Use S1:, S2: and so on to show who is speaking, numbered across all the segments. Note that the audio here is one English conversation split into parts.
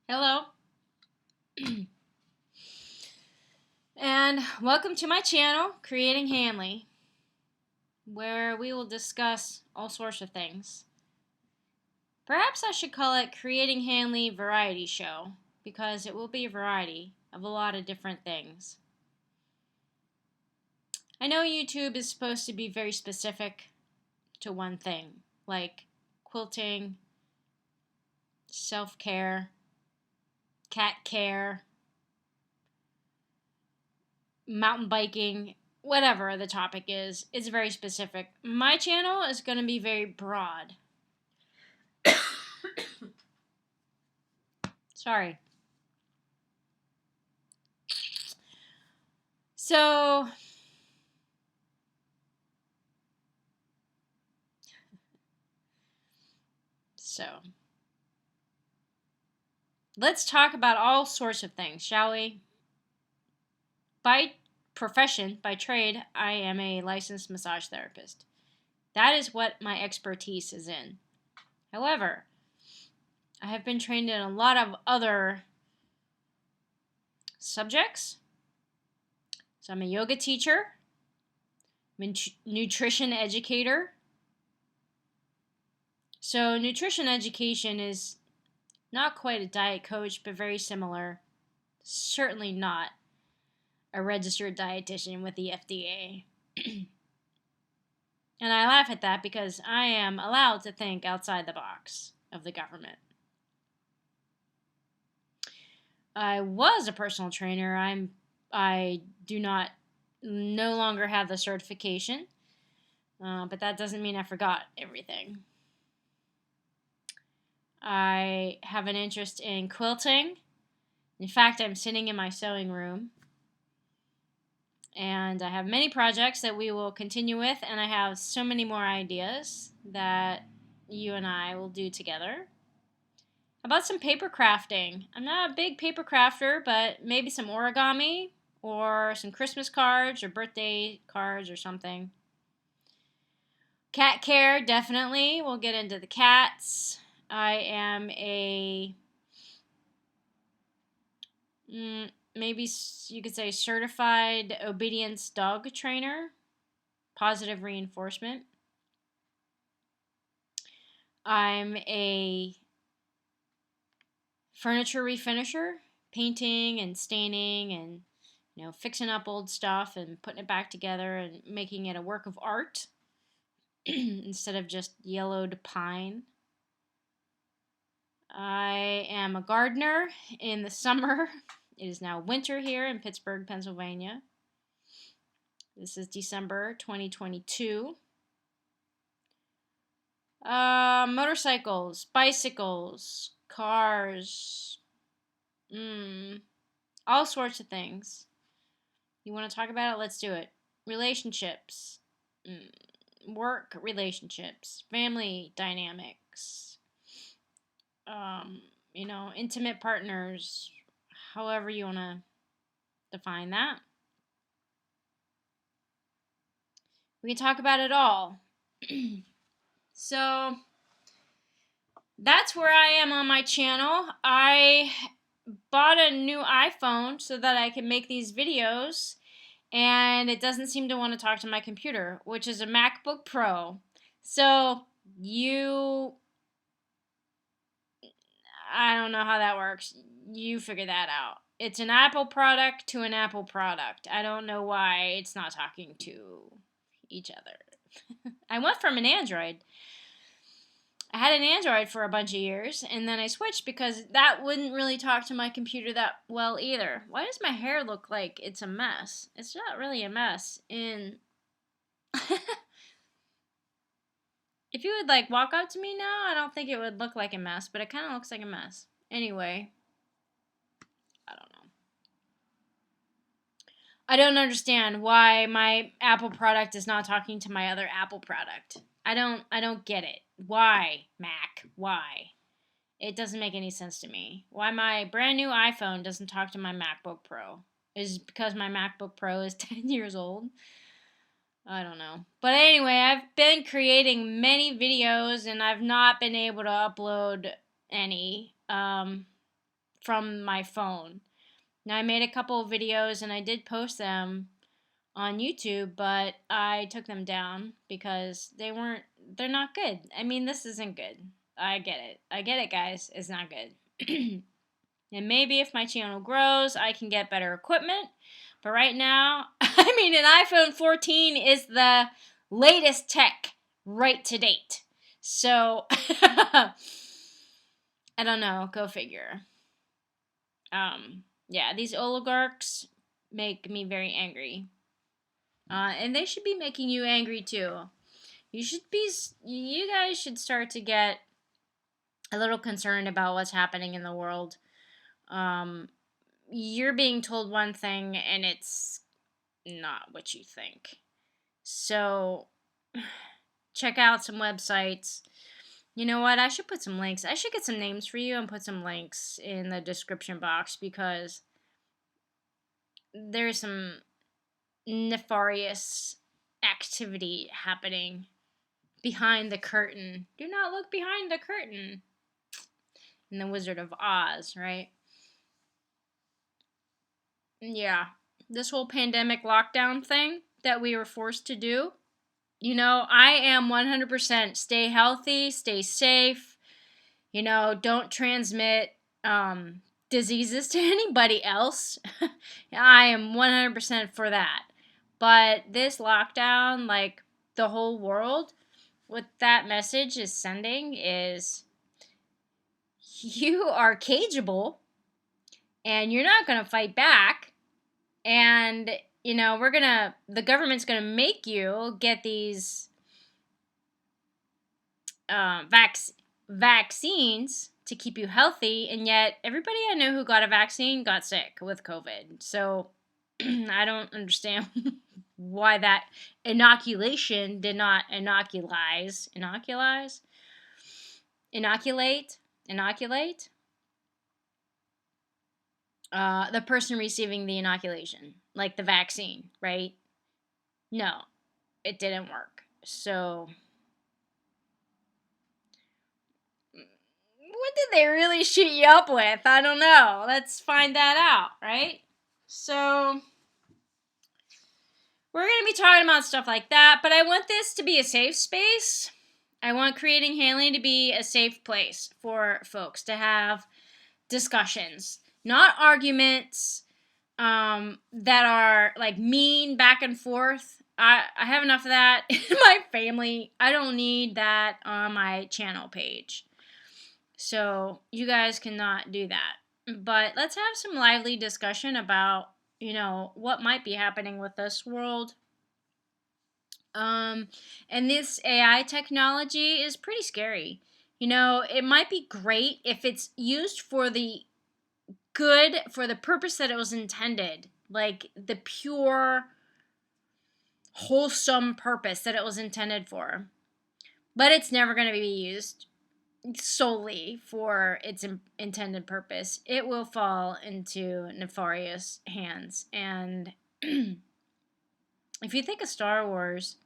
S1: Hello, and welcome to my channel, Creating Hanley, where we will discuss all sorts of things. Perhaps I should call it Creating Hanley Variety Show, because it will be a variety of a lot of different things. I know YouTube is supposed to be very specific to one thing, like quilting, self-care, cat care, mountain biking, whatever the topic is, it's very specific. My channel is going to be very broad. Sorry. So, let's talk about all sorts of things, shall we? By profession, by trade, I am a licensed massage therapist. That is what my expertise is in. However, I have been trained in a lot of other subjects. So I'm a yoga teacher, I'm a nutrition educator. So nutrition education is not quite a diet coach, but very similar. Certainly not a registered dietitian with the FDA. And I laugh at that because I am allowed to think outside the box of the government. I was a personal trainer. I do not no longer have the certification, but that doesn't mean I forgot everything. I have an interest in quilting. In fact, I'm sitting in my sewing room. And I have many projects that we will continue with, and I have so many more ideas that you and I will do together. About some paper crafting. I'm not a big paper crafter, but maybe some origami or some Christmas cards or birthday cards or something. Cat care, definitely. We'll get into the cats. I am a maybe you could say certified obedience dog trainer, positive reinforcement. I'm a furniture refinisher, painting and staining and fixing up old stuff and putting it back together and making it a work of art instead of just yellowed pine. I am a gardener in the summer. It is now winter here in Pittsburgh, Pennsylvania. This is December 2022. Motorcycles, bicycles, cars, all sorts of things. You want to talk about it? Let's do it. Relationships, work relationships, family dynamics, intimate partners, however you want to define that. We can talk about it all. So that's where I am on my channel. I bought a new iPhone so that I can make these videos, and it doesn't seem to want to talk to my computer, which is a MacBook Pro. So I don't know how that works. You figure that out. It's an Apple product to an Apple product. I don't know why it's not talking to each other. I went from an Android. I had an Android for a bunch of years, and then I switched because that wouldn't really talk to my computer that well either. Why does my hair look like it's a mess? It's not really a mess. If you would walk up to me now, I don't think it would look like a mess, but it kind of looks like a mess. Anyway, I don't know. I don't understand why my Apple product is not talking to my other Apple product. I don't get it. Why, Mac? Why? It doesn't make any sense to me. Why my brand new iPhone doesn't talk to my MacBook Pro? Is it because my MacBook Pro is 10 years old? I don't know. But anyway, I've been creating many videos and I've not been able to upload any from my phone. Now, I made a couple of videos and I did post them on YouTube, but I took them down because they're not good. I mean, this isn't good. I get it, guys. It's not good. And maybe if my channel grows, I can get better equipment. But right now, I mean, an iPhone 14 is the latest tech right to date. So, I don't know. Go figure. Yeah, these oligarchs make me very angry. And they should be making you angry too. You guys should start to get a little concerned about what's happening in the world. You're being told one thing and it's not what you think. So, check out some websites. You know what? I should put some links. I should get some names for you and put some links in the description box because there's some nefarious activity happening behind the curtain. Do not look behind the curtain. In the Wizard of Oz, right? Yeah. This whole pandemic lockdown thing that we were forced to do. You know, I am 100% stay healthy, stay safe. You know, don't transmit diseases to anybody else. I am 100% for that. But this lockdown, like the whole world, what that message is sending is you are cageable and you're not going to fight back. And, you know, the government's going to make you get these vaccines to keep you healthy. And yet everybody I know who got a vaccine got sick with COVID. So I don't understand why that inoculation did not inoculate the person receiving the inoculation, like the vaccine, right? No, it didn't work. So, what did they really shoot you up with? I don't know. Let's find that out, right? So, we're going to be talking about stuff like that, but I want this to be a safe space. I want Creating Hanley to be a safe place for folks to have discussions, not arguments that are like mean back and forth. I have enough of that in my family. I don't need that on my channel page. So you guys cannot do that. But let's have some lively discussion about, you know, what might be happening with this world. And this AI technology is pretty scary. You know, it might be great if it's used for the good, for the purpose that it was intended, like the pure, wholesome purpose that it was intended for. But it's never going to be used solely for its intended purpose. It will fall into nefarious hands. And if you think of Star Wars,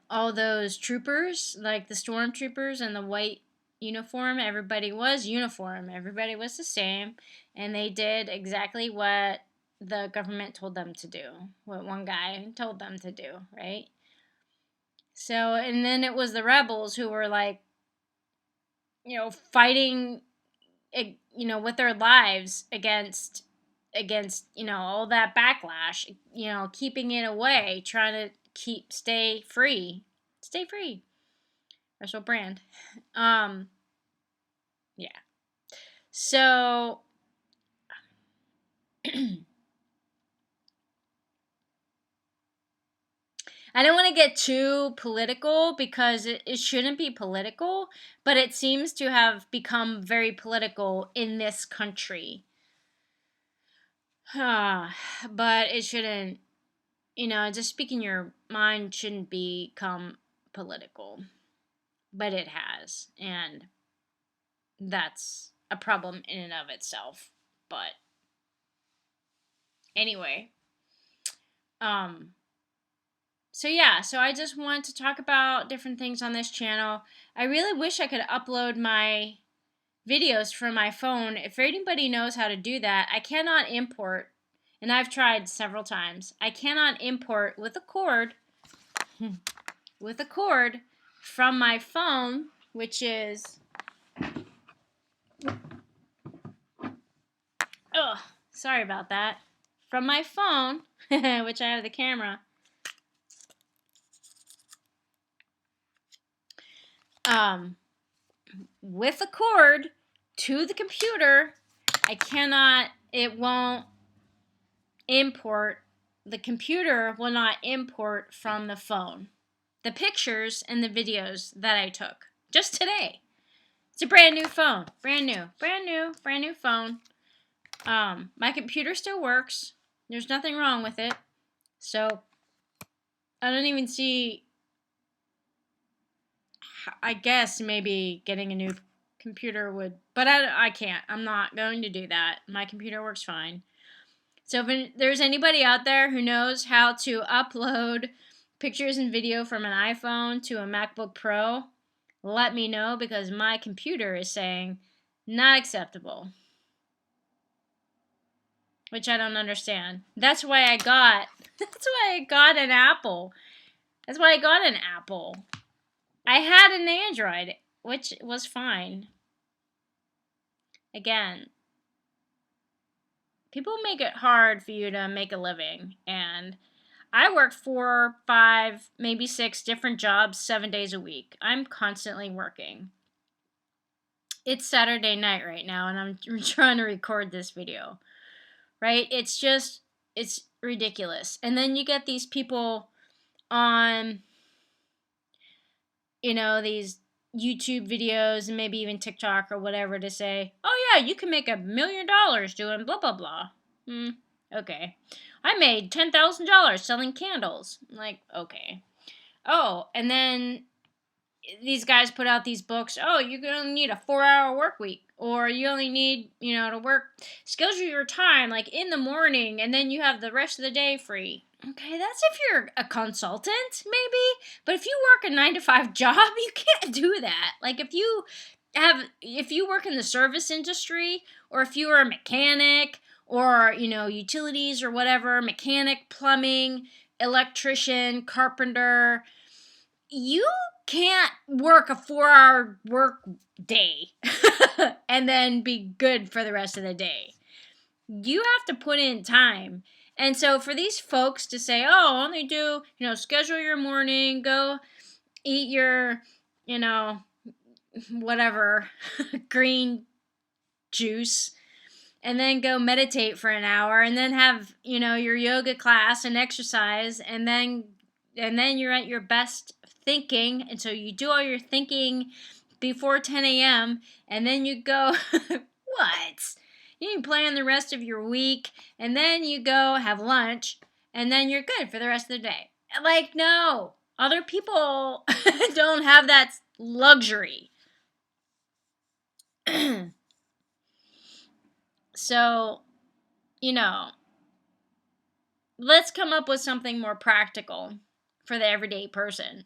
S1: all those troopers, like the stormtroopers and the white uniform, everybody was uniform. Everybody was the same. And they did exactly what the government told them to do. What one guy told them to do, right? So, and then it was the rebels who were like, you know, fighting, you know, with their lives against, you know, all that backlash, you know, keeping it away, trying to stay free. Russell Brand. Yeah. So, I don't want to get too political because it shouldn't be political, but it seems to have become very political in this country. But it shouldn't, you know, just speaking your mind shouldn't become political. But it has, and that's a problem in and of itself. But anyway, so yeah, so I just want to talk about different things on this channel. I really wish I could upload my videos from my phone. If anybody knows how to do that, I cannot import, and I've tried several times. I cannot import with a cord from my phone, which is sorry about that. From my phone, which I have the camera. With a cord to the computer, it won't import. The computer will not import from the phone the pictures and the videos that I took just today. It's a brand new phone. Brand new phone. My computer still works. There's nothing wrong with it. So, I don't even see, I guess maybe getting a new computer would, but I can't. I'm not going to do that. My computer works fine. So if there's anybody out there who knows how to upload pictures and video from an iPhone to a MacBook Pro, let me know, because my computer is saying not acceptable. Which I don't understand. That's why I got an Apple. That's why I got an Apple. I had an Android, which was fine. Again, people make it hard for you to make a living, and I work 4, 5, maybe 6 different jobs 7 days a week. I'm constantly working. It's Saturday night right now, and I'm trying to record this video. Right? It's ridiculous. And then you get these people on, these YouTube videos and maybe even TikTok or whatever to say, oh yeah, you can make $1 million doing blah, blah, blah. Okay. I made $10,000 selling candles. I'm like, okay. Oh, and then these guys put out these books. Oh, you're going to need a 4-hour work week. Or you only need, to work, schedule your time, like, in the morning, and then you have the rest of the day free. Okay, that's if you're a consultant, maybe. But if you work a 9-to-5 job, you can't do that. Like, if you work in the service industry, or if you are a mechanic, or, utilities or whatever, mechanic, plumbing, electrician, carpenter, you can't work a 4-hour work day and then be good for the rest of the day. You have to put in time. And so for these folks to say, oh, only do, schedule your morning, go eat your, whatever, green juice, and then go meditate for an hour, and then have, your yoga class and exercise, and then you're at your best thinking, and so you do all your thinking before 10 a.m., and then you go, what? You plan the rest of your week, and then you go have lunch, and then you're good for the rest of the day. Like, no. Other people don't have that luxury. So, let's come up with something more practical for the everyday person.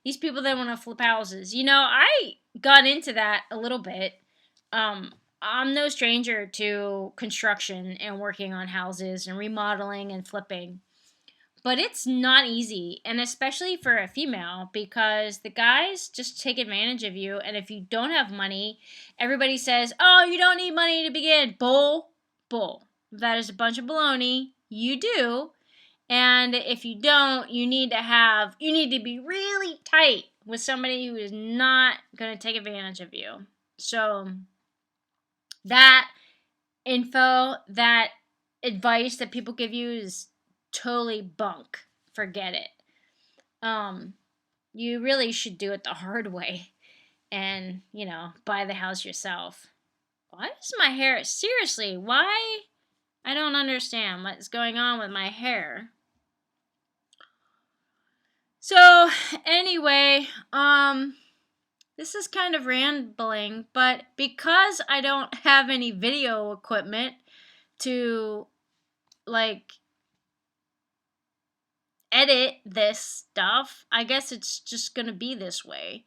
S1: These people that want to flip houses. I got into that a little bit. I'm no stranger to construction and working on houses and remodeling and flipping. But it's not easy, and especially for a female, because the guys just take advantage of you, and if you don't have money, everybody says, oh, you don't need money to begin. Bull. That is a bunch of baloney. You do. And if you don't, you need to be really tight with somebody who is not going to take advantage of you. So that info, that advice that people give you is totally bunk. Forget it. You really should do it the hard way and, buy the house yourself. Why is my hair, seriously, why? I don't understand what's going on with my hair. So, anyway, this is kind of rambling, but because I don't have any video equipment to, edit this stuff, I guess it's just gonna be this way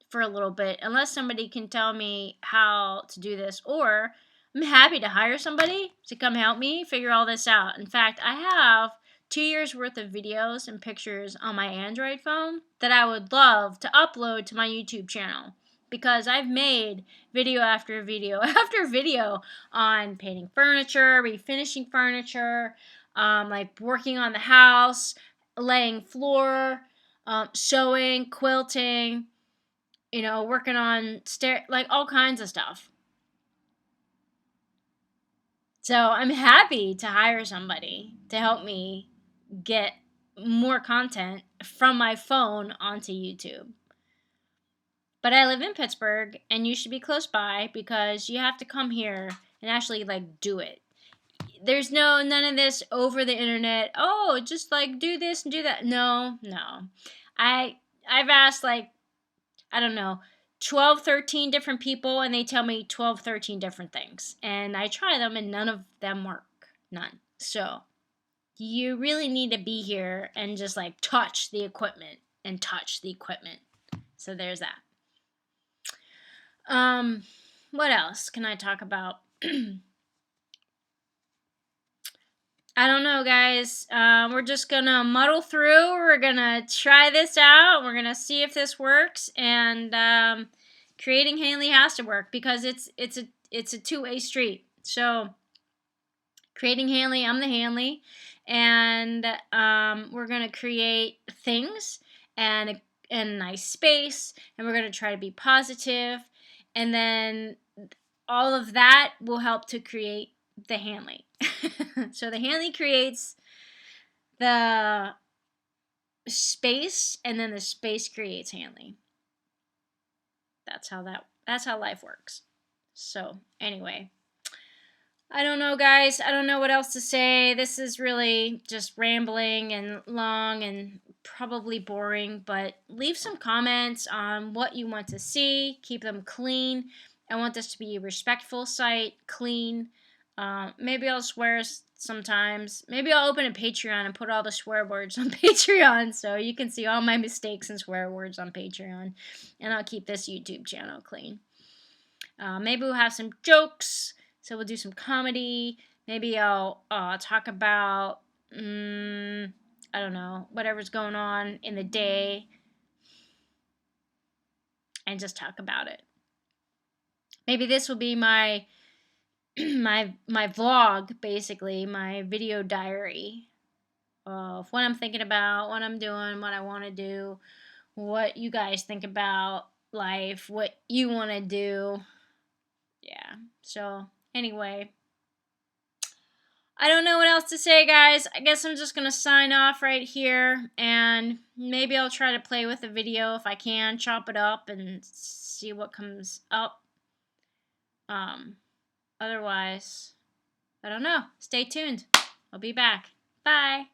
S1: for a little bit unless somebody can tell me how to do this, or I'm happy to hire somebody to come help me figure all this out. In fact, I have 2 years worth of videos and pictures on my Android phone that I would love to upload to my YouTube channel, because I've made video after video after video on painting furniture, refinishing furniture, like working on the house, laying floor, sewing, quilting, working on like all kinds of stuff. So I'm happy to hire somebody to help me get more content from my phone onto YouTube. But I live in Pittsburgh, and you should be close by, because you have to come here and actually like do it. There's none of this over the internet. Oh, just like do this and do that. No. I've asked like, I don't know, 12, 13 different people, and they tell me 12, 13 different things. And I try them, and none of them work. None. So you really need to be here and just like touch the equipment. So there's that. What else can I talk about? I don't know, guys. We're just gonna muddle through. We're gonna try this out. We're gonna see if this works. And Creating Hanley has to work, because it's a two-way street. So Creating Hanley, I'm the Hanley, and we're gonna create things and a nice space, and we're gonna try to be positive, and then all of that will help to create the Hanley. So the Hanley creates the space, and then the space creates Hanley. That's how life works. So anyway, I don't know, guys. I don't know what else to say. This is really just rambling and long and probably boring, but leave some comments on what you want to see. Keep them clean. I want this to be a respectful site, clean. Maybe I'll swear sometimes. Maybe I'll open a Patreon and put all the swear words on Patreon, so you can see all my mistakes and swear words on Patreon. And I'll keep this YouTube channel clean. Maybe we'll have some jokes, so we'll do some comedy. Maybe I'll talk about, I don't know, whatever's going on in the day, and just talk about it. Maybe this will be my vlog, basically, my video diary of what I'm thinking about, what I'm doing, what I want to do, what you guys think about life, what you want to do. Yeah. So anyway, I don't know what else to say, guys. I guess I'm just going to sign off right here, and maybe I'll try to play with the video if I can, chop it up and see what comes up. Otherwise, I don't know. Stay tuned. I'll be back. Bye.